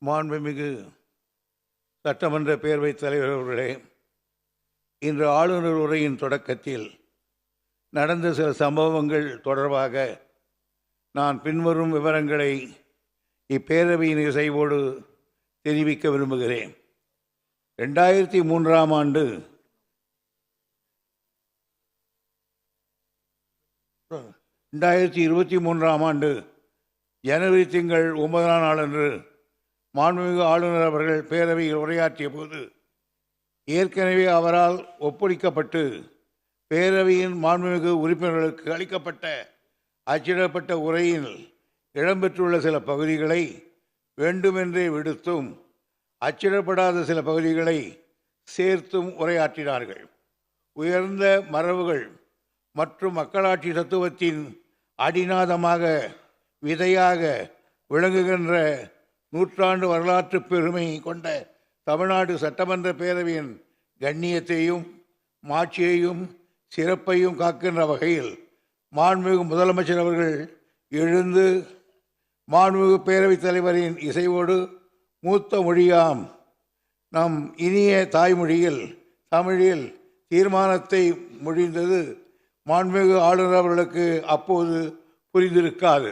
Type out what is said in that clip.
மாண்புமிகு சட்டமன்ற பேரவைத் தலைவர் அவர்களே, இன்று ஆளுநர் உரையின் தொடக்கத்தில் நடந்த சில சம்பவங்கள் தொடர்பாக நான் பின்வரும் விவரங்களை இப்பேரவையின் இசைவோடு தெரிவிக்க விரும்புகிறேன். 2003 ஆண்டு ஜனவரி திங்கள் 9ஆம் நாளன்று மாண்புமிகு ஆளுநர் அவர்கள் பேரவையில் உரையாற்றிய போது ஏற்கனவே அவரால் ஒப்படைக்கப்பட்டு பேரவையின் மாண்புமிகு உறுப்பினர்களுக்கு அளிக்கப்பட்ட அச்சிடப்பட்ட உரையில் இடம்பெற்றுள்ள சில பகுதிகளை வேண்டுமென்றே விடுத்தும் அச்சிடப்படாத சில பகுதிகளை சேர்த்தும் உரையாற்றினார்கள். உயர்ந்த மரபுகள் மற்றும் மக்களாட்சி தத்துவத்தின் அடிநாதமாக விதையாக விளங்குகின்ற நூற்றாண்டு வரலாற்று பெருமை கொண்ட தமிழ்நாடு சட்டமன்ற பேரவையின் கண்ணியத்தையும் மாட்சியையும் சிறப்பையும் காக்கின்ற வகையில் மாண்புமிகு முதலமைச்சர் அவர்கள் எழுந்து மாண்புமிகு பேரவைத் தலைவரின் இசைவோடு மூத்த மொழியாம் நம் இனிய தாய்மொழியில் தமிழில் தீர்மானத்தை மொழிந்தது மாண்புமிகு ஆளுநர் அவர்களுக்கு அப்போது புரிந்திருக்காது.